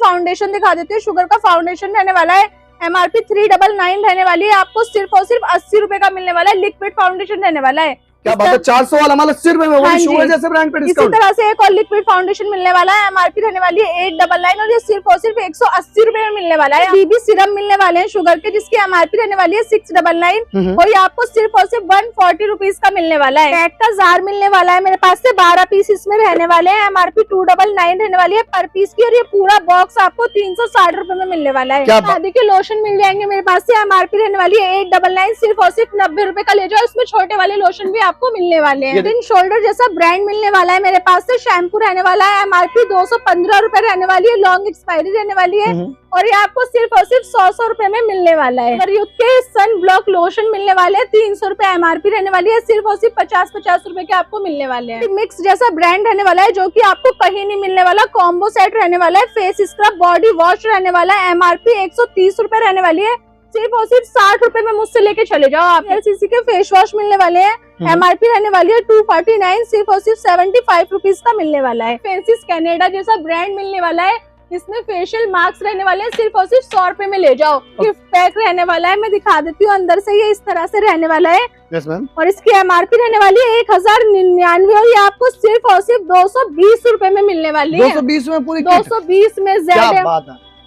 Foundation दिखा देती हूँ। शुगर का फाउंडेशन रहने वाला है, MRP 399 रहने वाली है, आपको सिर्फ और सिर्फ 80 रुपए का मिलने वाला है। लिक्विड फाउंडेशन रहने वाला है। क्या बात है, 400 वाला माल 80 रुपए में, वो भी शुगर जैसे ब्रांड पे डिस्काउंट। इसी तरह से एक और लिक्विड फाउंडेशन मिलने वाला है, MRP रहने वाली है 899 और ये सिर्फ और सिर्फ 180 रुपए में मिलने वाला है। BB सिरम मिलने वाले हैं शुगर के, जिसकी MRP रहने वाली है 699 और ये आपको सिर्फ और सिर्फ 140 रुपीज का मिलने वाला है। पैक का जार मिलने वाला है मेरे पास से, 12 पीस इसमें रहने वाले हैं। MRP 299 रहने वाली है पर पीस की, और ये पूरा बॉक्स आपको 360 रुपए में मिलने वाला है। शादी के लोशन मिल जाएंगे मेरे पास से, MRP रहने वाली है 899, सिर्फ और सिर्फ 90 रुपए का ले जाओ। इसमें छोटे वाले लोशन भी आपको मिलने वाले हैं। हेड शोल्डर जैसा ब्रांड मिलने वाला है मेरे पास से। शैम्पू रहने वाला है, MRP 215 रुपए रहने वाली है, लॉन्ग एक्सपायरी रहने वाली है और ये आपको सिर्फ और सिर्फ 100 रुपए में मिलने वाला है। और युक्त के सन ब्लॉक लोशन मिलने वाले हैं, 300 रुपए MRP रहने वाली है, सिर्फ और सिर्फ 50 रुपए के आपको मिलने वाले हैं। मिक्स जैसा ब्रांड रहने वाला है जो कि आपको कहीं नहीं मिलने वाला। कॉम्बो सेट रहने वाला है, फेस स्क्रब बॉडी वॉश रहने वाला है, MRP 130 रुपए रहने वाली है, सिर्फ और सिर्फ 60 रुपए में मुझसे लेके चले जाओ आप। LCC के फेस वॉश मिलने वाले हैं, MRP रहने वाली है 249, सिर्फ और सिर्फ 75 रुपीज का मिलने वाला है। फेसिस कनाडा जैसा ब्रांड मिलने वाला है, इसमें फेशियल मास्क रहने वाले हैं, सिर्फ और सिर्फ 100 रुपए में ले जाओ। गिफ्ट पैक रहने वाला है, मैं दिखा देती हूँ अंदर से, ये इस तरह से रहने वाला है। Yes ma'am. और इसकी MRP रहने वाली है 1099 और ये आपको सिर्फ और सिर्फ 220 रुपए में मिलने वाली है। 220 में पूरी 220 में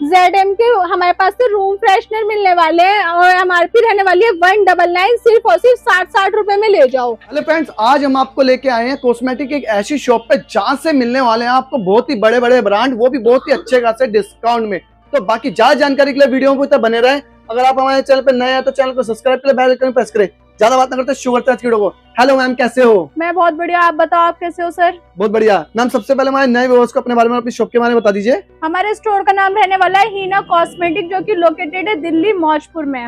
ZM के हमारे पास से रूम फ्रेशनर मिलने वाले हैं और MRP रहने वाली है 199, सिर्फ और सिर्फ 60 रुपए में ले जाओ। हेलो फ्रेंड्स, आज हम आपको लेके आए हैं कॉस्मेटिक एक ऐसी शॉप पे जहाँ से मिलने वाले हैं आपको बहुत ही बड़े बड़े ब्रांड, वो भी बहुत ही अच्छे खासे डिस्काउंट में। तो बाकी ज्यादा जानकारी के लिए वीडियो में तक बने रहे। अगर आप हमारे चैनल पे नए हैं तो चैनल को सब्सक्राइब कर बेल आइकन प्रेस करें। ज्यादा बात न करते शुगर टच वीडियो को। हेलो मैम, कैसे हो? मैं बहुत बढ़िया, आप बताओ आप कैसे हो सर? बहुत बढ़िया मैम। सबसे पहले हमारे नए व्यूअर्स को अपने बारे में, अपनी शॉप के बारे में बता दीजिए। हमारे स्टोर का नाम रहने वाला है हीना कॉस्मेटिक, जो कि लोकेटेड है दिल्ली मौजपुर में।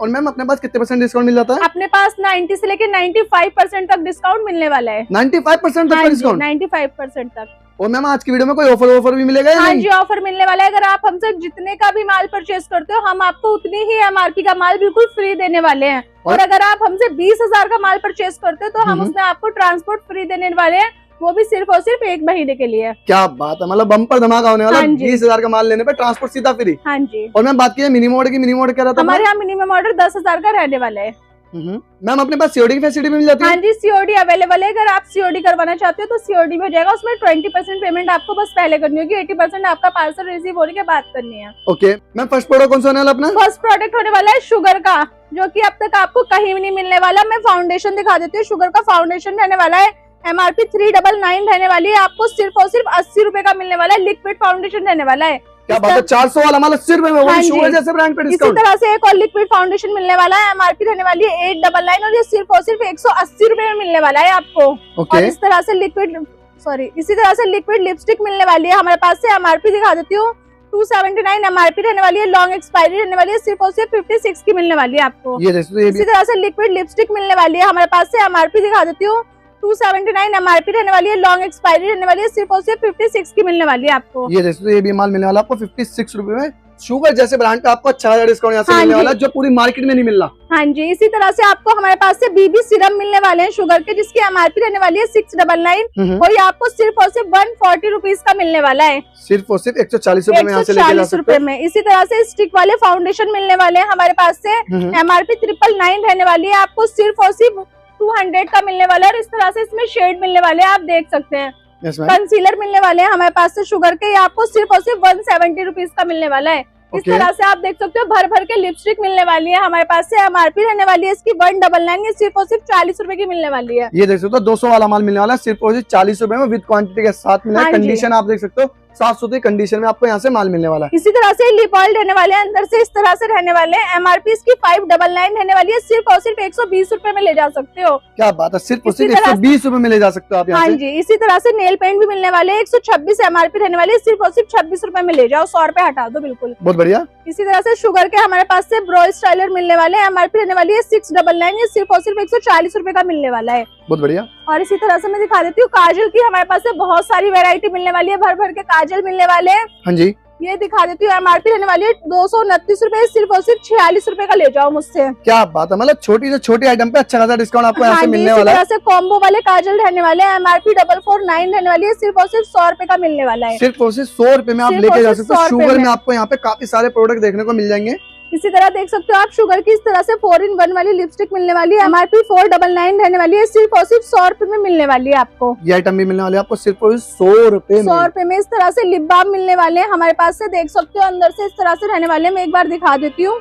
और मैम अपने पास कितने % डिस्काउंट मिल जाता है? अपने पास 90 से लेकर 95% तक डिस्काउंट मिलने वाला है। 95% तक डिस्काउंट? 95% तक। और मैम आज की वीडियो में कोई ऑफर भी मिलेगा? हाँ जी, ऑफर मिलने वाला है। अगर आप हमसे जितने का भी माल परचेज करते हो, हम आपको उतनी ही MRP का माल बिल्कुल फ्री देने वाले हैं। और अगर आप हमसे 20,000 का माल परचेज करते हो तो हम उसमें आपको ट्रांसपोर्ट फ्री देने वाले हैं, वो भी सिर्फ और सिर्फ 1 महीने के लिए। क्या बात है, मतलब बम्पर धमाका होने वाला। 20,000 का माल लेने पे ट्रांसपोर्ट सीधा फ्री। हाँ जी। और मैम बात की मिनिमम ऑर्डर की, मिनिमम ऑर्डर क्या रहता है? हमारे यहाँ मिनिमम ऑर्डर 10,000 का रहने वाला है। मैम अपने पास COD की फैसिलिटी मिल जाती है? हाँ जी, COD अवेलेबल है। अगर आप COD करवाना चाहते हो तो COD में हो जाएगा। उसमें 20% पेमेंट आपको बस पहले करनी होगी, 80% आपका पार्सल रिसीव होने के बाद करनी है। ओके मैम, फर्स्ट प्रोडक्ट कौन सा होने वाला अपना? फर्स्ट प्रोडक्ट होने वाला है शुगर का, जो कि अब तक आपको कहीं भी नहीं मिलने वाला। मैं फाउंडेशन दिखा देती हूँ। शुगर का फाउंडेशन रहने वाला है, MRP 399 रहने वाली है, आपको सिर्फ और सिर्फ 80 रुपए का मिलने वाला है। लिक्विड फाउंडेशन रहने वाला है। क्या बात है, 400 वाला माल 80 रुपए में, वो भी शुगर जैसे ब्रांड पे डिस्काउंट। इसी तरह से एक और लिक्विड फाउंडेशन मिलने वाला है, MRP रहने वाली है 899 और ये सिर्फ और सिर्फ 180 रुपए में मिलने वाला है आपको। और इस तरह से इसी तरह से लिक्विड लिपस्टिक मिलने वाली है हमारे पास से। MRP दिखा देती हूँ, 279 MRP रहने वाली है, लॉन्ग एक्सपायरी रहने वाली है, सिर्फ और सिर्फ 56 की मिलने वाली है आपको। इसी तरह से लिक्विड लिपस्टिक मिलने वाली है हमारे पास से। MRP दिखा देती हूँ, 279 MRP रहने वाली है, लॉन्ग एक्सपायरी रहने वाली है, सिर्फ और सिर्फ 56 की मिलने वाली है आपको। ये भी माल मिलने वाला आपको 56 रुपए में। शुगर जैसे ब्रांड का आपको अच्छा डिस्काउंट यहाँ से मिलने वाला है, जो पूरी मार्केट में नहीं मिल रहा। हाँ जी। इसी तरह से आपको हमारे पास से BB सिरम मिलने वाले हैं शुगर के, जिसकी MRP रहने वाली है 699 और ये आपको सिर्फ और सिर्फ 140 रुपीज का मिलने वाला है। सिर्फ और सिर्फ 140 रुपए में यहाँ से लेके जा सकते में। इसी तरह से स्टिक वाले फाउंडेशन मिलने वाले हैं हमारे पास से। MRP 999 रहने वाली है, आपको सिर्फ और सिर्फ 200 का मिलने वाला है। और इस तरह से इसमें शेड मिलने वाले हैं, आप देख सकते हैं। कंसीलर मिलने वाले हैं हमारे पास से शुगर के, आपको सिर्फ और सिर्फ 170 रुपीज का मिलने वाला है। इस तरह से आप देख सकते हो भर भर के लिपस्टिक मिलने वाली है हमारे पास से। MRP रहने वाली है इसकी 199, ये सिर्फ और सिर्फ 40 रुपए की मिलने वाली है। ये देख सकते हो 200 वाला माल मिलने वाला है, सिर्फ और सिर्फ 40 रुपए में, विद क्वांटिटी के साथ मिला है। कंडीशन आप देख सकते हो, साफ सुथरी कंडीशन में आपको यहाँ से माल मिलने वाला है। इसी तरह से लिप ऑयल रहने वाले हैं, अंदर से इस तरह से रहने वाले हैं। MRP इसकी 599 रहने वाली है, सिर्फ और सिर्फ 120 रुपए में ले जा सकते हो। क्या बात है, सिर्फ और सिर्फ 120 रुपए में ले जा सकते हो आप यहाँ से। हाँ जी। इसी तरह से नेल पेंट भी मिलने वाले हैं, 126 MRP रहने वाली है, सिर्फ और सिर्फ 26 रुपए में ले जाओ, 100 रुपए हटा दो बिल्कुल। बहुत बढ़िया। इसी तरह से शुगर के हमारे पास से ब्रो स्टाइलर मिलने वाले हैं, MRP रहने वाली है 699, ये सिर्फ और सिर्फ 140 रुपए का मिलने वाला है। बहुत बढ़िया। और इसी तरह से मैं दिखा देती हूँ काजल की, हमारे पास से बहुत सारी वैरायटी मिलने वाली है, भर भर के काजल मिलने वाले हैं। हाँ जी। ये दिखा देती हूँ, MRP रहने वाली है 229 रुपए, सिर्फ और सिर्फ 46 रुपए का ले जाओ मुझसे। क्या बात है, मतलब छोटी से छोटी आइटम पे अच्छा खासा डिस्काउंट आपको यहाँ हाँ से जी, मिलने इसी वाला है। तरह से कॉम्बो वाले काजल रहने वाले हैं, MRP 449 रहने वाली है, सिर्फ और सिर्फ 100 रुपए का मिलने वाला है। सिर्फ और सिर्फ 100 रुपए में आप सिर्फ लेके और जा सिर्फ सकते हो। 100 रुपए शुगर में में। आपको यहाँ पे काफी सारे प्रोडक्ट देखने को मिल जाएंगे। इसी तरह देख सकते हो आप शुगर की इस तरह से 4-in-1 वाली लिपस्टिक मिलने वाली है, MRP 499 रहने वाली है, सिर्फ और सिर्फ 100 रुपए में मिलने वाली है आपको। ये आइटम भी मिलने वाली है आपको सिर्फ और सिर्फ 100 रुपए में। 100 रुपए में इस तरह से लिप बाम मिलने वाले हैं हमारे पास से, देख सकते हो अंदर से इस तरह से रहने वाले हैं। मैं एक बार दिखा देती हूँ,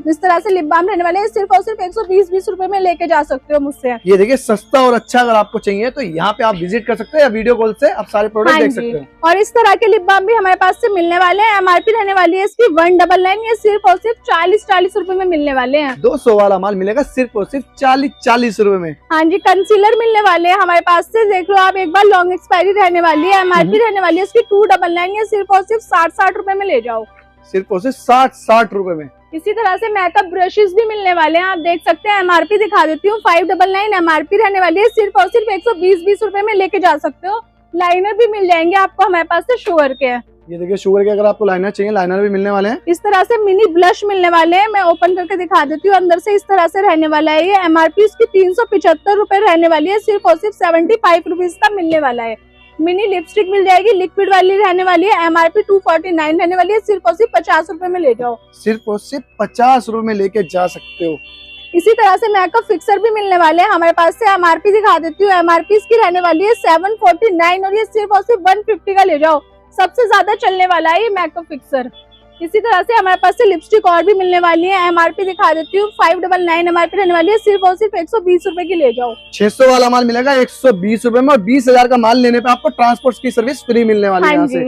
इस तरह से लिप बाम रहने वाले हैं, सिर्फ और सिर्फ 120 रुपए में लेके जा सकते हो मुझसे। ये देखिए सस्ता और अच्छा अगर आपको चाहिए तो यहाँ पे आप विजिट कर सकते हो या वीडियो कॉल से आप सारे प्रोडक्ट देख सकते हो। और इस तरह के लिप बाम भी हमारे पास से मिलने वाले हैं, MRP रहने वाली है इसकी 199, ये सिर्फ और सिर्फ 40 रुपए में मिलने वाले हैं। 200 वाला माल मिलेगा सिर्फ और सिर्फ 40 रुपए में। हाँ जी, कंसीलर मिलने वाले हैं हमारे पास से, देख लो आप एक बार, लॉन्ग एक्सपायरी रहने वाली है, MRP रहने वाली है इसकी 299, ये सिर्फ और सिर्फ 60 रुपए में ले जाओ। सिर्फ और सिर्फ 60 रुपए में। इसी तरह से मेकअप ब्रशेस भी मिलने वाले हैं, आप देख सकते हैं। MRP दिखा देती हूँ, 599 MRP रहने वाली है, सिर्फ और सिर्फ 120 रुपए में लेके जा सकते हो। लाइनर भी मिल जाएंगे आपको हमारे पास से शुगर के। ये देखिए शुगर के अगर आपको लाइनर चाहिए, लाइनर भी मिलने वाले हैं। इस तरह से मिनी ब्लश मिलने वाले हैं, मैं ओपन करके दिखा देती हूँ। अंदर से इस तरह से रहने वाला है, ये MRP इसकी 375 रुपए रहने वाली है, सिर्फ और सिर्फ 75 रुपीज का मिलने वाला है। मिनी लिपस्टिक मिल जाएगी, लिक्विड वाली रहने वाली है, MRP 249 रहने वाली है, सिर्फ और सिर्फ 50 रुपए में ले जाओ। सिर्फ और सिर्फ 50 रुपए में लेके जा सकते हो। इसी तरह से मेकअप फिक्सर भी मिलने वाले हैं हमारे पास से, MRP दिखा देती हूँ। MRP इसकी रहने वाली है 749 और ये सिर्फ और सिर्फ 150 का ले जाओ। सबसे ज्यादा चलने वाला है ये मेकअप फिक्सर। इसी तरह से हमारे पास से लिपस्टिक और भी मिलने वाली है, MRP दिखा देती हूँ, 599 MRP रहने वाली है, सिर्फ और सिर्फ 120 रुपए की ले जाओ। 600 वाला माल मिलेगा 120 रुपए में और 20,000 का माल लेने पे आपको ट्रांसपोर्ट की सर्विस फ्री मिलने वाली है यहाँ से।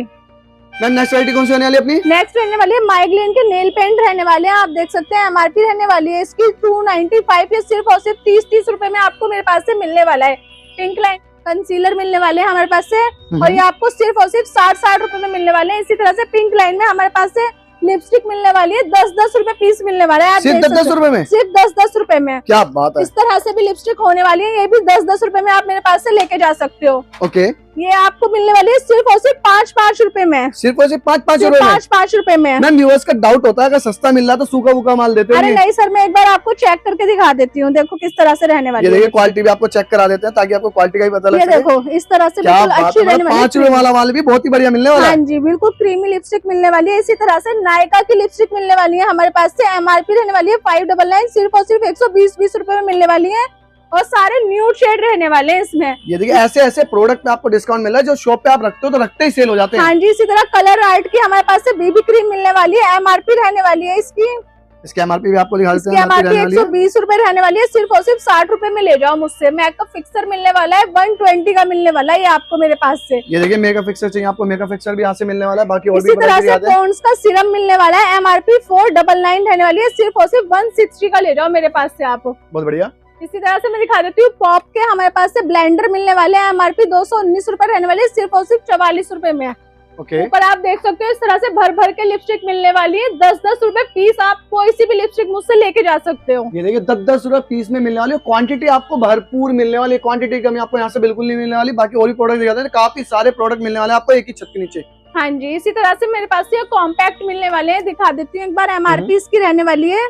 मैम नेक्स्ट वैरायटी कौन सी होने वाली है अपनी? नेक्स्ट रहने वाली है माइग्लेन के नेल पेंट रहने वाले हैं, आप देख सकते हैं। MRP रहने वाली है इसकी 295, ये सिर्फ और सिर्फ 30 रुपए में आपको मेरे पास से मिलने वाला है। पिंक लाइन कंसीलर मिलने वाले हैं हमारे पास से और ये आपको सिर्फ और सिर्फ 60 रुपए में मिलने वाले हैं। इसी तरह से पिंक लाइन में हमारे पास से लिपस्टिक मिलने वाली है, 10 रुपए पीस मिलने वाला है। सिर्फ 10 रुपए में, सिर्फ 10 रुपए में। क्या बात है। इस तरह से भी लिपस्टिक होने वाली है, ये भी 10 रुपए में आप मेरे पास से लेके जा सकते हो। ओके, ये आपको मिलने वाली है सिर्फ और सिर्फ 5 रुपए में। सिर्फ और सिर्फ 5 रुपए में। 5 रुपए में। मैम व्यूअर्स का डाउट होता है अगर सस्ता मिल रहा तो सूखा वूखा माल देते हैं। अरे नहीं सर, मैं एक बार आपको चेक करके दिखा देती हूँ, देखो किस तरह से रहने वाली ये है। देखिए क्वालिटी भी आपको चेक करा देते हैं ताकि आपको क्वालिटी का ही पता लग ये सके। देखो इस तरह से क्या बिल्कुल बात अच्छी है, रहने वाली 5 रुपए वाला माल भी बहुत ही बढ़िया मिलने वाला हाँ है। जी, बिल्कुल क्रीमी लिपस्टिक मिलने वाली है। इसी तरह से नायका की लिपस्टिक मिलने वाली है हमारे पास से, MRP रहने वाली है 599, सिर्फ और सिर्फ 120 रुपए में मिलने वाली है और सारे न्यूड शेड रहने वाले हैं इसमें। ये देखिए ऐसे ऐसे प्रोडक्ट पे आपको डिस्काउंट मिल रहा है जो शॉप पे आप रखते हो तो रखते ही सेल हो जाते हैं। हाँ जी, इसी तरह कलर आर्ट की हमारे पास से BB क्रीम मिलने वाली है, MRP रहने वाली है इसकी। इसके MRP भी आपको दिखा देते हैं। MRP 120 रुपए रहने वाली है, सिर्फ और सिर्फ 60 रुपए में ले जाओ मुझसे। मेकअप फिक्सर मिलने वाला है 120 का मिलने वाला है ये आपको मेरे पास से। ये देखिए मेकअप फिक्सर चाहिए आपको, मेकअप फिक्सर भी यहाँ से मिलने वाला है। बाकी और इसी भी तरह से पॉन्ड्स का सिरम मिलने वाला है, MRP 499 रहने वाली है, सिर्फ और सिर्फ 160 का ले जाओ मेरे पास से आप। बहुत बढ़िया। इसी तरह से मैं दिखा देती हूँ, पॉप के हमारे पास से ब्लेंडर मिलने वाले हैं, MRP 219 रुपए रहने वाले, सिर्फ और सिर्फ 44 रुपए में। ओके, ऊपर आप देख सकते हो इस तरह से भर भर के लिपस्टिक मिलने वाली है, 10 रुपए पीस। आप कोई सी भी लिपस्टिक मुझसे लेके जा सकते हो। ये देखिए 10 रुपए पीस में मिलने वाली है। क्वांटिटी आपको भरपूर मिलने वाली है, क्वांटिटी कमी आपको यहाँ से बिल्कुल नहीं मिलने वाली। बाकी और भी प्रोडक्ट दिखाते हैं, काफी सारे प्रोडक्ट मिलने वाले हैं आपको एक ही छत के नीचे। हाँ जी, इसी तरह से मेरे पास ये कॉम्पैक्ट मिलने वाले हैं, दिखा देती हूँ एक बार। MRP इसकी रहने वाली है,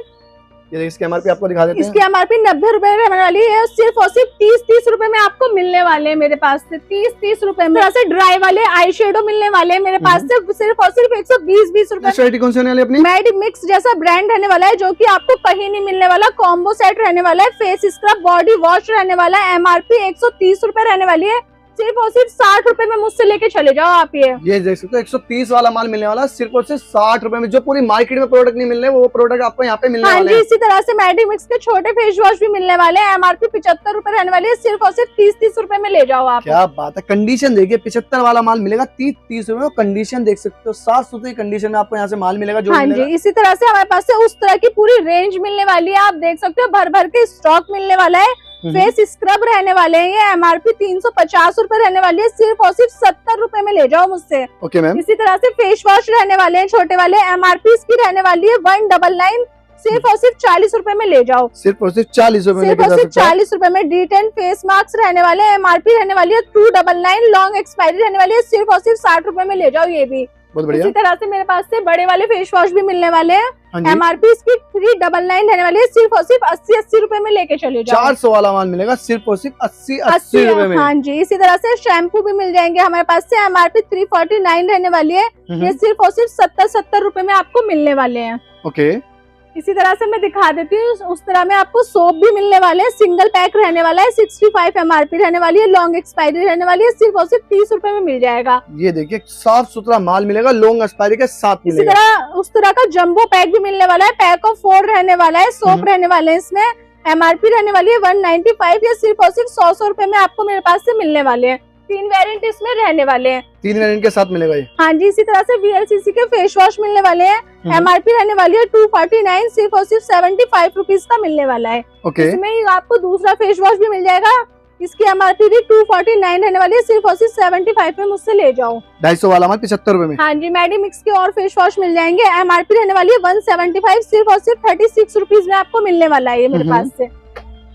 ये देखिए इसके MRP आपको दिखा देते हैं। इसकी MRP 90 रुपए रहने वाली है, सिर्फ और सिर्फ 30 रुपए में आपको मिलने वाले हैं मेरे पास से, 30 रुपए में। तरह से ड्राई वाले आई शेडो मिलने वाले हैं मेरे पास से, सिर्फ और सिर्फ 120 रुपए। वैरायटी कौन सी होने वाली है अपनी? मेड मिक्स जैसा ब्रांड रहने वाला है जो कि आपको कहीं नहीं मिलने वाला। कॉम्बो सेट रहने वाला है, फेस स्क्रब बॉडी वॉश रहने वाला है, MRP 130 रुपए रहने वाली है, सिर्फ और सिर्फ 60 रुपए में मुझसे लेके चले जाओ आप। ये देख सकते हो 130 वाला माल मिलने वाला सिर्फ और सिर्फ 60 रुपए में। जो पूरी मार्केट में प्रोडक्ट नहीं मिलने वो प्रोडक्ट आपको यहाँ पे मिलने हाँ वाले जी, हैं। इसी तरह से मेडिमिक्स के छोटे फेस वॉश भी मिलने वाले हैं, MRP 75 रुपए रहने वाली है, सिर्फ और सिर्फ 30 रुपए में ले जाओ आप। क्या बात है, कंडीशन देखिए 75 वाला माल मिलेगा 30 रुपए में। कंडीशन देख सकते हो, साफ सुथरी कंडीशन में आपको यहाँ से माल मिलेगा। जो हाँ जी, इसी तरह से हमारे पास से उस तरह की पूरी रेंज मिलने वाली है, आप देख सकते हो भर भर के स्टॉक मिलने वाला है। फेस स्क्रब रहने वाले हैं, ये MRP 350 रुपए रहने वाली है, सिर्फ और सिर्फ 70 रुपए में ले जाओ मुझसे। Okay ma'am. इसी तरह से फेस वॉश रहने वाले हैं छोटे वाले, MRP इसकी रहने वाली है 199, सिर्फ और सिर्फ 40 रुपए में ले जाओ। सिर्फ और सिर्फ 40 रुपए में सिर्फ और सिर्फ 40 रुपए में। D10 फेस मास्क रहने वाले हैं, MRP रहने वाली है 299, लॉन्ग एक्सपायरी रहने वाली है, सिर्फ और सिर्फ 60 रुपए में ले जाओ। ये भी बहुत बढ़िया। इसी तरह से मेरे पास से बड़े वाले फेस वॉश भी मिलने वाले हैं। हाँ जी। MRP इसकी 399 रहने वाली है, सिर्फ और सिर्फ 80-80 रुपए में लेके चले जाओ। 400 वाला माल मिलेगा सिर्फ और सिर्फ 80 रुपए में। हाँ जी। इसी तरह से शैम्पू भी मिल जाएंगे हमारे पास से, MRP 349 रहने वाली है, ये सिर्फ और सिर्फ 70-70 रुपए में आपको मिलने वाले हैं। ओके। इसी तरह से मैं दिखा देती हूँ, उस तरह में आपको सोप भी मिलने वाले हैं, सिंगल पैक रहने वाला है, 65 MRP रहने वाली है, लॉन्ग एक्सपायरी रहने वाली है, सिर्फ और सिर्फ 30 रुपए में मिल जाएगा। ये देखिए साफ सुथरा माल मिलेगा, लॉन्ग एक्सपायरी के साथ इसी मिलेगा। तरह उस तरह का जंबो पैक भी मिलने वाला है, पैक ऑफ 4 रहने वाला है, सोप रहने वाले हैं इसमें, MRP रहने वाली है 195 या सिर्फ और सिर्फ 100 रुपए में आपको मेरे पास से मिलने वाले हैं। 3 वेरिएंट इसमें रहने वाले हैं। 3 वेरिएंट के साथ मिलेगा ये। हाँ जी। इसी तरह से VLCC के फेस वॉश मिलने वाले हैं, MRP रहने वाली है 249, सिर्फ और सिर्फ 75 रुपीज का मिलने वाला है। ओके। इसमें ही आपको दूसरा फेस वॉश भी मिल जाएगा, इसकी MRP भी 249 रहने वाली है, सिर्फ और सिर्फ 75 में मुझसे ले जाओ। 250 वाला माल 75 रुपए में। हाँ जी। मेडिमिक्स के और फेस वॉश मिल जाएंगे, MRP रहने वाली है 175, सिर्फ और सिर्फ 36 रुपीज में आपको मिलने वाला है ये मेरे पास से।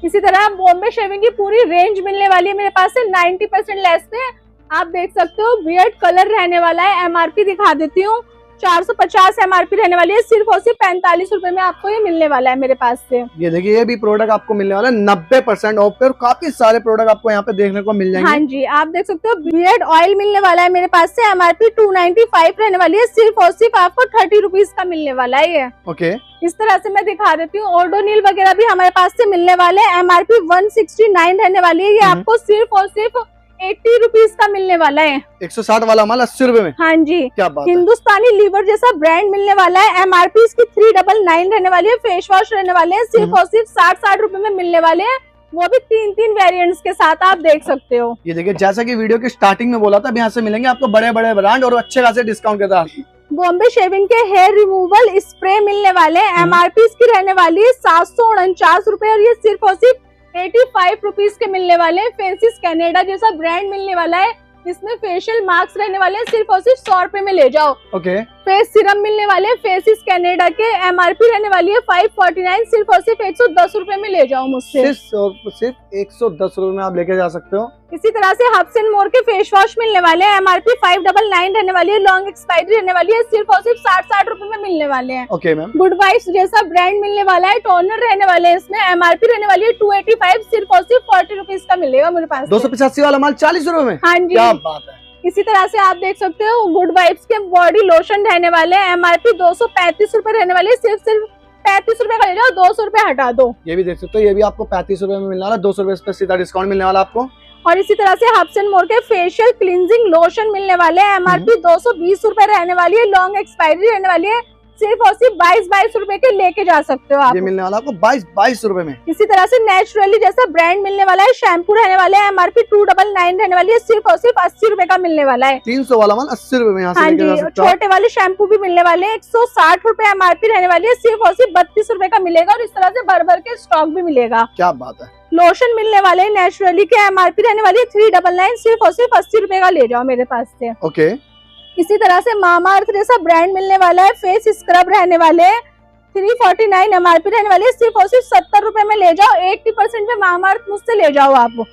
इसी तरह बॉम्बे शेविंग की पूरी रेंज मिलने वाली है मेरे पास से 90% लेस पे। आप देख सकते हो बियर्ड कलर रहने वाला है, MRP दिखा देती हूँ, 450 MRP रहने वाली है, सिर्फ और सिर्फ 45 रुपए में आपको ये मिलने वाला है मेरे पास से। ये देखिए ये भी प्रोडक्ट आपको मिलने वाला है 90% ऑफ पे, और काफी सारे प्रोडक्ट आपको यहाँ पे देखने को मिल जाएंगे। हाँ जी। आप देख सकते हो बियर्ड ऑयल मिलने वाला है मेरे पास से, MRP 295 रहने वाली है, सिर्फ और सिर्फ आपको 30 रुपीज का मिलने वाला है ये। ओके। इस तरह से मैं दिखा देती हूँ, ओडोनिल वगैरह भी हमारे पास से मिलने वाले हैं, MRP 169 रहने वाली है, ये आपको सिर्फ और सिर्फ 80 रुपीज का मिलने वाला है। 160 वाला माल 80 रुपए में। हाँ जी। क्या बात है। हिंदुस्तानी लीवर जैसा ब्रांड मिलने वाला है, MRP इसकी 399 रहने वाली है, फेस वॉश रहने वाले हैं, सिर्फ और सिर्फ 60-60 रुपए में मिलने वाले हैं, वो भी 3-3 वेरिएंट्स के साथ आप देख सकते हो। ये देखिए जैसा कि वीडियो के स्टार्टिंग में बोला था, अब यहाँ से मिलेंगे आपको बड़े बड़े ब्रांड और अच्छे खासे डिस्काउंट के साथ। बॉम्बे शेविंग के हेयर रिमूवल स्प्रे मिलने वाले हैं, MRP इसकी रहने वाली है 749 रुपए, और ये सिर्फ और सिर्फ 85 रुपीज के मिलने वाले हैं। फेसिस कनाडा जैसा ब्रांड मिलने वाला है, इसमें फेशियल मास्क रहने वाले हैं, सिर्फ और सिर्फ 100 रुपए में ले जाओ। ओके। फेस सिरम मिलने वाले हैं, फेसिस कनाडा के, MRP रहने वाली है 549, सिर्फ और सिर्फ 110 रुपए में ले जाओ मुझसे। सिर्फ 110 रुपए में आप लेके जा सकते हो। इसी तरह से हब्स एंड मोर के फेस वॉश मिलने वाले हैं, MRP 599 रहने वाली है, लॉन्ग एक्सपायरी रहने वाली है, सिर्फ और सिर्फ 60-60 रुपए में मिलने वाले हैं। Okay ma'am. गुड वाइब्स जैसा ब्रांड मिलने वाला है, टोनर रहने वाले हैं, इसमें MRP रहने वाली है 285, सिर्फ और सिर्फ 40 रुपीज का मिलेगा मेरे पास। 285 वाला माल 40 रुपए में। हाँ जी। क्या बात है। इसी तरह से आप देख सकते हो गुड वाइब्स के बॉडी लोशन रहने वाले हैं, MRP 235 रुपए रहने वाले, सिर्फ 35 रुपए का ले जाओ, 200 रुपए हटा दो। ये भी देख सकते हो, ये भी आपको 35 रुपए में मिलने वाला, 200 रुपए पे सीधा डिस्काउंट मिलने वाला आपको। और इसी तरह से हब्स एंड मोर के फेशियल क्लींजिंग लोशन मिलने वाले हैं, MRP 220 रुपए रहने वाली है, लॉन्ग एक्सपायरी रहने वाली है, सिर्फ और सिर्फ 22-22 रुपए के लेके जा सकते हो आप। ये मिलने वाला आपको 22 रुपए में। इसी तरह से नेचुरली जैसा ब्रांड मिलने वाला है, शैम्पू रहने वाले हैं, MRP 299 रहने वाली है, सिर्फ और सिर्फ 80 रुपए का मिलने वाला है। 300 वाला माल 80 रुपए में यहाँ से हाँ लेके जा जी। सकते हो। छोटे वाले शैम्पू भी मिलने वाले हैं, 160 रुपए MRP रहने वाली है, सिर्फ और सिर्फ 32 रुपए का मिलेगा, और इस तरह से भर भर के स्टॉक भी मिलेगा। क्या बात है। लोशन मिलने वाले हैं नेचुरली के, MRP रहने वाली है 399, सिर्फ और सिर्फ 80 रुपए का ले जाओ मेरे पास से। ओके। इसी तरह से मामाअर्थ जैसा ब्रांड मिलने वाला है, फेस स्क्रब रहने वाले हैं, 349 MRP रहने वाली है, सिर्फ और सिर्फ 70 रुपए में ले जाओ, 80% पे मामाअर्थ मुझसे ले जाओ आप।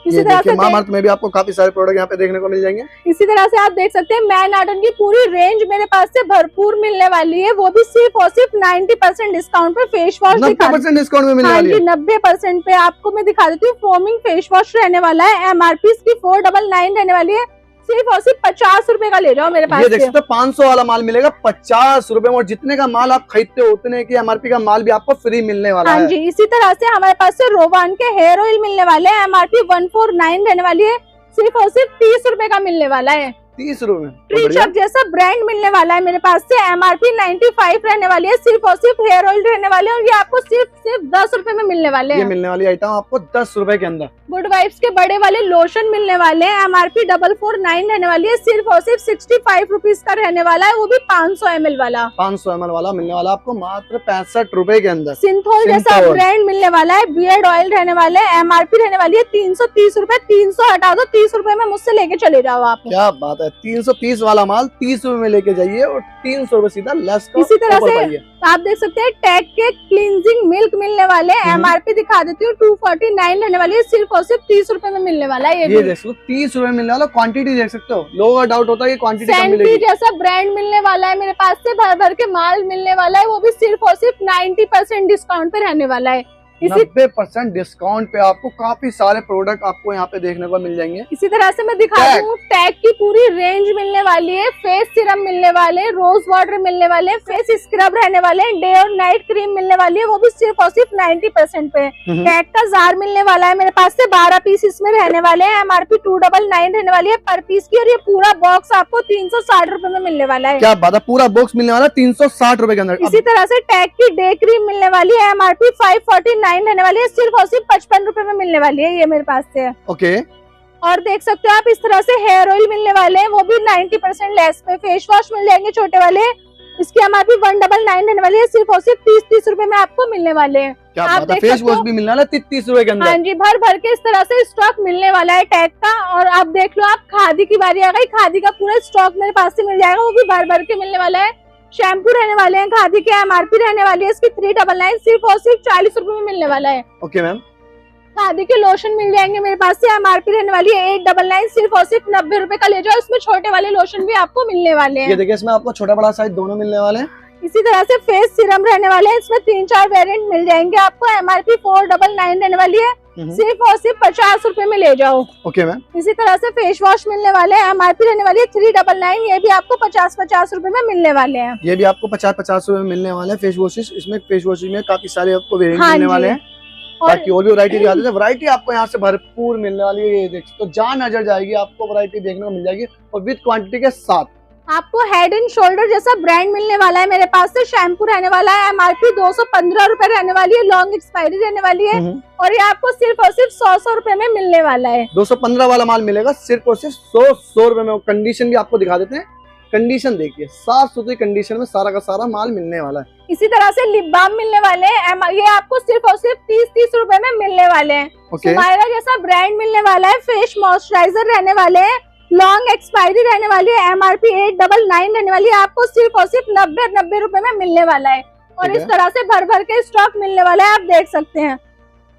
इसी तरह से मामाअर्थ में भी आपको काफी सारे प्रोडक्ट यहाँ पे देखने को मिल जाएंगे। इसी तरह से आप देख सकते हैं मैन आर्टन की पूरी रेंज मेरे पास से भरपूर मिलने वाली है, वो भी सिर्फ और सिर्फ 90% डिस्काउंट पे। फेस वॉश 90% डिस्काउंट में मिलने हाँ वाली जी, है। 90% पे आपको मैं दिखा देती हूँ। फोमिंग फेस वॉश रहने वाला है, MRP इसकी 499 रहने वाली है, सिर्फ और सिर्फ 50 रुपए का ले जाओ मेरे पास ये देख से। सकते हो 500 वाला माल मिलेगा 50 रुपए में, और जितने का माल आप खरीदते हो उतने की MRP का माल भी आपको फ्री मिलने वाला हाँ है। जी। इसी तरह से हमारे पास से रोवान के हेयर ऑयल मिलने वाले हैं, MRP 149 रहने वाली है, सिर्फ और सिर्फ 30 रुपए का मिलने वाला है। 30 रुपए में। ट्रीचक जैसा ब्रांड मिलने वाला है मेरे पास से, MRP 95 रहने वाली है, सिर्फ और सिर्फ हेयर ऑयल रहने वाले हैं, और ये आपको सिर्फ 10 रुपए में मिलने वाले ये हैं। मिलने वाली आइटम आपको 10 रुपए के अंदर। गुड वाइब्स के बड़े वाले लोशन मिलने वाले हैं, MRP 449 रहने वाली है, सिर्फ और सिर्फ 65 रुपीज का रहने वाला है, वो भी 500 ml वाला। 500 ml वाला मिलने वाला आपको मात्र 65 रुपए के अंदर। सिंथोल जैसा सिंथोल। ब्रांड मिलने वाला है, बियर्ड ऑयल रहने वाले हैं, MRP रहने वाली है 330 रुपए, 300 हटा दो, 30 रुपए में मुझसे लेके चले जाओ आप। क्या बात है। 330 वाला माल 30 रुपए में लेके जाइए, और 300 रुपए सीधा लेस का इसी तरह ऑफर से पाइए। तो आप देख सकते हैं टैग के क्लींजिंग मिल्क मिलने वाले हैं। MRP दिखा देती हूँ 249 रहने वाली है, सिर्फ और सिर्फ 30 रुपए में मिलने वाला है। ये देख सकते हो 30 रुपए मिलने वाला। क्वांटिटी देख सकते हो, लोगों का डाउट होता है कि क्वांटिटी कम सैंटी मिलेगी। जैसा ब्रांड मिलने वाला है मेरे पास से, भर भर के माल मिलने वाला है, वो भी सिर्फ और सिर्फ 90% डिस्काउंट पे रहने वाला है। 90% डिस्काउंट पे आपको काफी सारे प्रोडक्ट आपको यहाँ पे देखने को मिल जाएंगे। इसी तरह से मैं दिखा रही हूँ टैग की पूरी रेंज मिलने वाली है। फेस सिरम मिलने वाले, रोज वाटर मिलने वाले, फेस स्क्रब रहने वाले, डे और नाइट क्रीम मिलने वाली है, वो भी सिर्फ और सिर्फ 90% पे। टैग का जार मिलने वाला है मेरे पास से, 12 पीस इसमें रहने वाले हैं। MRP 299 रहने वाली है पर पीस की, और ये पूरा बॉक्स आपको 360 रुपए में मिलने वाला है। क्या बात है, पूरा बॉक्स मिलने वाला 360 रुपए के अंदर। इसी तरह से टैग की डे क्रीम मिलने वाली है, MRP 549 रहने वाली है, सिर्फ और सिर्फ 55 रुपए में मिलने वाली है ये मेरे पास से। ओके। और देख सकते हो आप इस तरह से हेयर ऑयल मिलने वाले हैं, वो भी 90% लेस पे। फेस वॉश मिल जाएंगे छोटे वाले, इसकी MRP 199 रहने वाली है, सिर्फ और सिर्फ 30 रुपए में आपको मिलने वाले हैं। क्या बात है, फेस वॉश भी मिलने वाला 30 रुपए के अंदर। हाँ जी, भर भर के इस तरह से स्टॉक मिलने वाला है टैग का। और आप देख लो, आप खादी की बारी आ गई, खादी का पूरा स्टॉक मेरे पास से मिल जाएगा, वो भी भर भर के मिलने वाला है। शैम्पू रहने वाले हैं खादी के, MRP रहने वाली है इसकी 399, सिर्फ और सिर्फ 40 रुपए में मिलने वाला है। Okay ma'am. खादी के लोशन मिल जाएंगे मेरे पास से, MRP रहने वाली है 899, सिर्फ और सिर्फ 90 रुपए का ले जाओ। इसमें छोटे वाले लोशन भी आपको मिलने वाले हैं। ये देखिए, इसमें आपको छोटा बड़ा साइज दोनों मिलने वाले हैं। इसी तरह से फेस सिरम रहने वाले हैं, इसमें 3-4 वेरिएंट मिल जाएंगे आपको। MRP 499 रहने वाली है, सिर्फ और सिर्फ 50 रुपए में ले जाओ। Okay ma'am. इसी तरह से फेस वॉश मिलने वाले हैं, MRP रहने वाली है 399, ये भी आपको 50-50 रुपए में मिलने वाले हैं। ये भी आपको 50-50 रुपए में मिलने वाले हैं फेस वॉशेस। इसमें फेस वॉशेस में काफी सारे आपको वेरिएंट मिलने वाले हैं। बाकी और भी वैरायटी दिखा देते हैं। वैरायटी आपको यहाँ से भरपूर मिलने वाली है। ये देख तो जहाँ नजर जाएगी आपको वैरायटी देखने को मिल जाएगी, और विद क्वांटिटी के साथ। आपको हेड एंड शोल्डर जैसा ब्रांड मिलने वाला है मेरे पास से। शैम्पू रहने वाला है, MRP 215 रुपए रहने वाली है, लॉन्ग एक्सपायरी रहने वाली है, और ये आपको सिर्फ और सिर्फ 100 रुपए में मिलने वाला है। 215 वाला माल मिलेगा सिर्फ और सिर्फ 100 रुपए में। कंडीशन भी आपको दिखा देते हैं, कंडीशन देखिए, साफ सुथरी कंडीशन में सारा का सारा माल मिलने वाला है। इसी तरह से लिप बाम मिलने वाले हैं, ये आपको सिर्फ और सिर्फ 30 रुपए में मिलने वाले हैं। सुमायरा जैसा ब्रांड मिलने वाला है, फेस मॉइस्चराइजर रहने वाले हैं, लॉन्ग एक्सपायरी रहने वाली है, MRP 899 रहने वाली है, आपको सिर्फ और सिर्फ 90 रुपए में मिलने वाला है। और इस तरह से भर भर के स्टॉक मिलने वाला है, आप देख सकते हैं।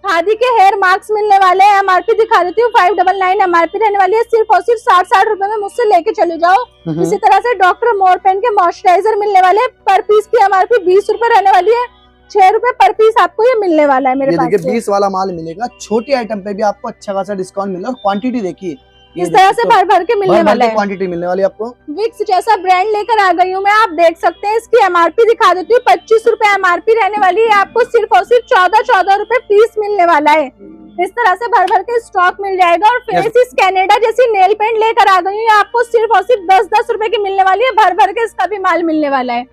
खादी के हेयर मास्क मिलने वाले हैं, MRP दिखा देती हूँ 599 MRP रहने वाली है, सिर्फ और सिर्फ 60 रुपए में मुझसे लेके चले जाओ। इसी तरह से डॉक्टर मोरपेन के मॉइस्चराइजर मिलने वाले हैं, पर पीस की MRP 20 रुपए रहने वाली है, 6 रुपए पर पीस आपको ये मिलने वाला है मेरे पास। देखिए 20 वाला माल मिलेगा, छोटी आइटम पे भी आपको अच्छा खासा डिस्काउंट मिलेगा। क्वांटिटी देखिए इस तरह से भर भर के मिलने वाला है। क्वांटिटी मिलने वाली है आपको। विक्स जैसा ब्रांड लेकर आ गई हूँ मैं, आप देख सकते हैं। इसकी MRP दिखा देती हूँ, 25 रुपए MRP रहने वाली है, आपको सिर्फ और सिर्फ 14 रुपए पीस मिलने वाला है। इस तरह से भर भर के स्टॉक मिल जाएगा। और फेसिस कैनेडा जैसी नेल पेंट लेकर आ गई हूँ, आपको सिर्फ और सिर्फ 10-10 रुपए की मिलने वाली है, भर भर के इसका भी माल मिलने वाला है।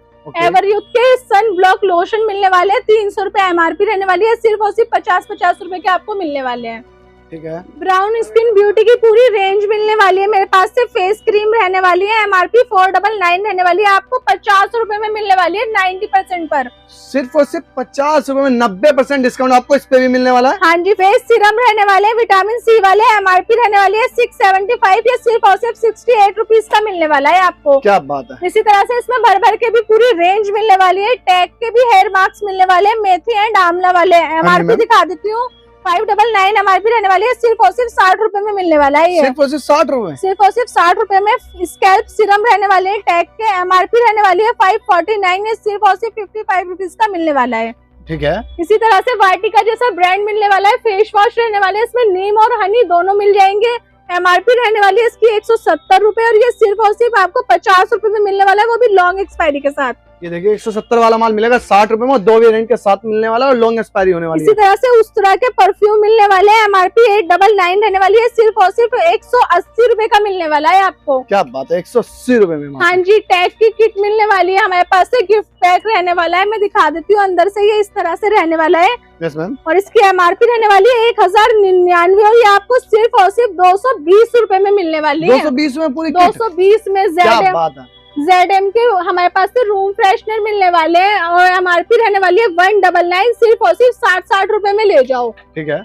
एवरयूथ के सन ब्लॉक लोशन मिलने वाले हैं, 300 रुपए MRP रहने वाली है, सिर्फ और सिर्फ 50-50 रुपए के आपको मिलने वाले हैं। ठीक है। ब्राउन स्किन ब्यूटी की पूरी रेंज मिलने वाली है मेरे पास से। फेस क्रीम रहने वाली है, MRP 499 रहने वाली है, आपको 50 रुपए में मिलने वाली है 90% पर। सिर्फ और सिर्फ 50 रुपए में 90% डिस्काउंट आपको इस पे भी मिलने वाला है। हाँ जी, फेस सीरम रहने वाले हैं, विटामिन C वाले, MRP रहने वाली है 675, या सिर्फ और सिर्फ 68 रुपीज का मिलने वाला है आपको। क्या बात है। इसी तरह से इसमें भर भर के भी पूरी रेंज मिलने वाली है। टैग के भी हेयर मास्क मिलने वाले हैं, मेथी एंड आंवला वाले। MRP दिखा देती हूँ, 599 MRP रहने वाली है, सिर्फ और सिर्फ 60 रुपए में मिलने वाला है। ये सिर्फ और सिर्फ 60 रुपए, सिर्फ और सिर्फ 60 रुपए में। स्कैल्प सीरम रहने वाले हैं, टैग के, MRP रहने वाली है 549, में सिर्फ और सिर्फ 55 रुपीज का मिलने वाला है। ठीक है। इसी तरह से वाटिका जैसा ब्रांड मिलने वाला है, फेस वॉश रहने वाले हैं, इसमें नीम और हनी दोनों मिल जाएंगे। MRP रहने वाली है इसकी 170 रुपए, और ये सिर्फ और सिर्फ आपको 50 रुपए में मिलने वाला है, वो भी लॉन्ग एक्सपायरी के साथ। ये देखिए 170 वाला माल मिलेगा 60 रुपए में, और 2 वेरिएंट के साथ मिलने वाला है, और लॉन्ग एक्सपायरी होने वाली है। इसी तरह से उस तरह के परफ्यूम मिलने वाले हैं, MRP 899 रहने वाली है, सिर्फ और सिर्फ 180 रुपए का मिलने वाला है आपको। क्या बात है, 180 रुपए में। हाँ जी, टैग की किट मिलने वाली है हमारे पास से, गिफ्ट पैक रहने वाला है, मैं दिखा देती हूँ अंदर से। ये इस तरह से रहने वाला है। Yes ma'am. और इसकी MRP रहने वाली है 1099, और ये आपको सिर्फ और सिर्फ 220 रुपए में मिलने वाली है। 220 में पूरी 220 में। क्या बात है। ZM के हमारे पास से रूम फ्रेशनर मिलने वाले हैं, और MRP रहने वाली है 199, सिर्फ और सिर्फ 60 रुपए में ले जाओ। ठीक है।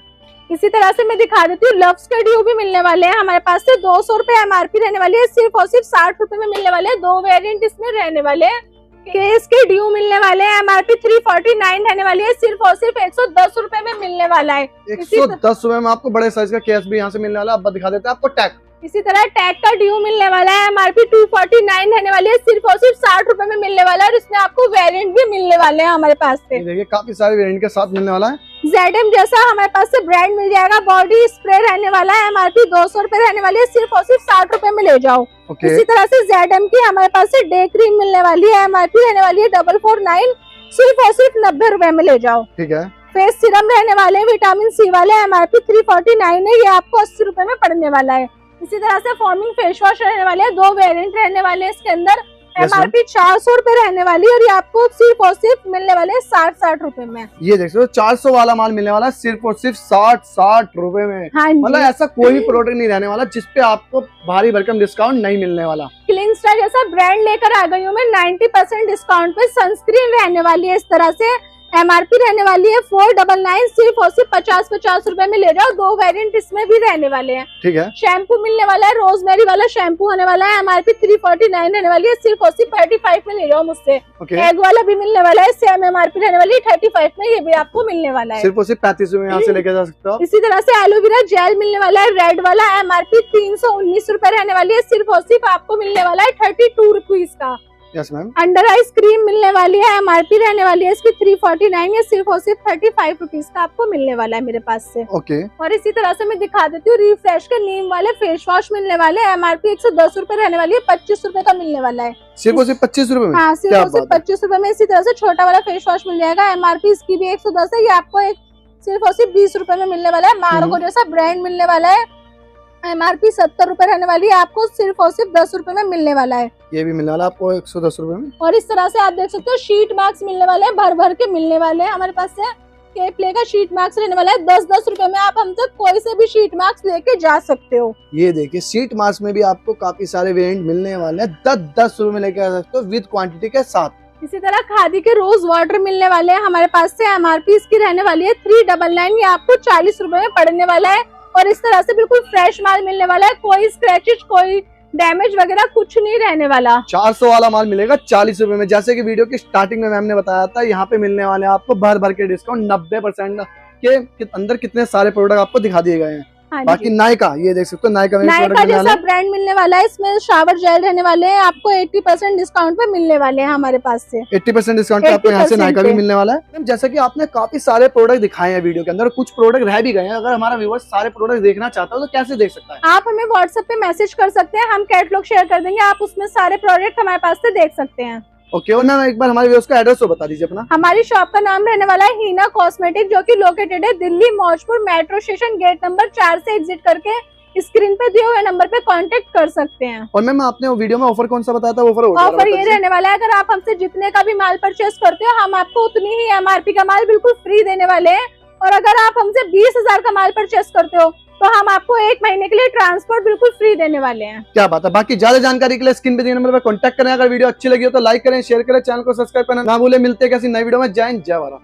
इसी तरह से मैं दिखा देती हूँ, लव्स के ड्यू भी मिलने वाले हैं हमारे पास से, 200 रुपए MRP रहने वाली है, सिर्फ और सिर्फ 60 रुपए में मिलने वाले हैं। 2 वेरिएंट इसमें रहने वाले हैं, केस के ड्यू मिलने वाले हैं, MRP 349 रहने वाली है, सिर्फ और सिर्फ 110 रुपए में मिलने वाला है। 110 रुपए में आपको बड़े साइज का केस भी यहाँ से मिलने वाला है। अब दिखा देते हैं आपको टैग। इसी तरह टैग का ड्यू मिलने वाला है, MRP 249 रहने वाली है, सिर्फ और सिर्फ 60 रुपए में मिलने वाला है और इसमें आपको वेरिएंट भी मिलने वाले हैं हमारे पास से। देखिए काफी सारे वेरिएंट के साथ मिलने वाला है। ZM जैसा हमारे पास से ब्रांड मिल जाएगा, बॉडी स्प्रे रहने वाला है, MRP 200 रुपए रहने वाली है, सिर्फ और सिर्फ 60 रुपए में ले जाओ। इसी तरह से ZM की हमारे पास से डे क्रीम मिलने वाली है, MRP रहने वाली है 449, सिर्फ और सिर्फ 90 रुपए में ले जाओ। ठीक है। फेस सीरम रहने वाले हैं, विटामिन C वाले, MRP 349 है, ये आपको 80 रुपए में पड़ने वाला है। इसी तरह से फॉर्मिंग फेस वॉश रहने वाले हैं, 2 वेरिएंट रहने वाले हैं इसके अंदर, MRP 400 रुपए रहने वाली है और ये आपको सिर्फ और सिर्फ मिलने वाले हैं 60 रुपए में। ये देख सकते हो 400 वाला माल मिलने वाला है सिर्फ और सिर्फ 60 रुपए में। हाँ, मतलब ऐसा कोई भी प्रोडक्ट नहीं रहने वाला जिसपे आपको भारी भरकम डिस्काउंट नहीं मिलने वाला। क्लीन स्टार जैसा ब्रांड लेकर आ गई हूँ मैं, 90% डिस्काउंट पे सनस्क्रीन रहने वाली है इस तरह से, MRP रहने वाली है 499, सिर्फ और सिर्फ 50 रुपए में ले जाओ। 2 वेरिएंट इसमें भी रहने वाले हैं। ठीक है। शैम्पू मिलने वाला है, रोजमेरी वाला शैम्पू होने वाला है, MRP 349 रहने वाली है, सिर्फ और सिर्फ 35 में ले जाओ मुझसे। एग वाला भी मिलने वाला है, सेम MRP रहने वाली है 35 में, ये भी आपको मिलने वाला है। सिर्फ और सिर्फ 35 रुपए में यहाँ से लेके जा सकते हो। इसी तरह से एलोवेरा जेल मिलने वाला है, रेड वाला, MRP 319 रुपए रहने वाली है, सिर्फ और सिर्फ आपको मिलने वाला है 32 रुपीज का। Yes ma'am. Under ice cream मिलने वाली है, MRP रहने वाली है इसकी 349 है, सिर्फ और सिर्फ 35 रुपीज का आपको मिलने वाला है मेरे पास से। ओके। और इसी तरह से मैं दिखा देती हूँ, रिफ्रेश के नीम वाले फेस वॉश मिलने वाले हैं, MRP 110 रुपए रहने वाली है, 25 रुपए का मिलने वाला है। सिर्फ और सिर्फ 25 रुपए में? हाँ, सिर्फ और सिर्फ 25 रुपए में। इसी तरह से छोटा वाला फेस वॉश मिल जाएगा, MRP इसकी भी 110 है, ये आपको सिर्फ और सिर्फ 20 रुपए में मिलने वाला है। मार्गो जैसा ब्रांड मिलने वाला है, MRP 70 रुपए रहने वाली है, आपको सिर्फ और सिर्फ 10 रुपए में मिलने वाला है। ये भी मिलने वाला है आपको 110 रुपए में। और इस तरह से आप देख सकते हो शीट मास्क मिलने वाले हैं, भर भर के मिलने वाले हैं हमारे पास से। केप्ले का शीट मास्क रहने वाला है 10-10 रुपए में, आप हमसे कोई से भी शीट मास्क लेके जा सकते हो। ये देखिए शीट मास्क में भी आपको काफी सारे वेरिएंट मिलने वाले हैं, 10-10 रुपए में लेके आ सकते हो विद क्वांटिटी के साथ। इसी तरह खादी के रोज वाटर मिलने वाले हैं हमारे पास से, MRP इसकी रहने वाली है 399, ये आपको 40 रुपए में पड़ने वाला है। और इस तरह से बिल्कुल फ्रेश माल मिलने वाला है, कोई स्क्रैचेस कोई डैमेज वगैरह कुछ नहीं रहने वाला। 400 वाला माल मिलेगा 40 रुपए में। जैसे कि वीडियो की स्टार्टिंग में मैम ने बताया था, यहाँ पे मिलने वाले हैं आपको भर भर के डिस्काउंट, 90% के अंदर कितने सारे प्रोडक्ट आपको दिखा दिए गए हैं। हाँ, बाकी नायका, ये देख सकते हो नायका जैसा ब्रांड मिलने वाला है, इसमें शावर जेल रहने वाले हैं, आपको 80% डिस्काउंट पे मिलने वाले हैं हमारे पास से। 80% डिस्काउंट पे आपको यहाँ से नायका भी मिलने वाला है। जैसा कि आपने काफी सारे प्रोडक्ट दिखाए हैं वीडियो के अंदर, कुछ प्रोडक्ट रह भी गए हैं। अगर हमारा व्यूअर्स सारे प्रोडक्ट देखना चाहता है तो कैसे देख सकता है? आप हमें व्हाट्सएप पे मैसेज कर सकते हैं, हम कैटलॉग शेयर कर देंगे, आप उसमें सारे प्रोडक्ट हमारे पास से देख सकते हैं। ओके। और मैम एक बार हमारे व्यूअर्स का एड्रेस तो बता दीजिए अपना। हमारी शॉप का नाम रहने वाला है हीना कॉस्मेटिक, जो कि लोकेटेड है Delhi Maujpur metro station, gate number 4 से एग्जिट करके स्क्रीन पे दिए हुए नंबर पे कांटेक्ट कर सकते हैं। और मैम आपने वो वीडियो में ऑफर कौन सा बताया था? ऑफर ये रहने वाला है, अगर आप हमसे जितने का भी माल परचेस करते हो, हम आपको उतनी ही MRP का माल बिल्कुल फ्री देने वाले हैं। और अगर आप हमसे 20,000 का माल परचेस करते हो तो हम आपको 1 महीने के लिए ट्रांसपोर्ट बिल्कुल फ्री देने वाले हैं। क्या बात है। बाकी ज्यादा जानकारी के लिए स्क्रीन पे दिए नंबर पर कांटेक्ट करें। अगर वीडियो अच्छी लगी हो तो लाइक करें, शेयर करें, चैनल को सब्सक्राइब करना ना भूलें। मिलते हैं किसी नई वीडियो में। जय हिंद, जय भारत।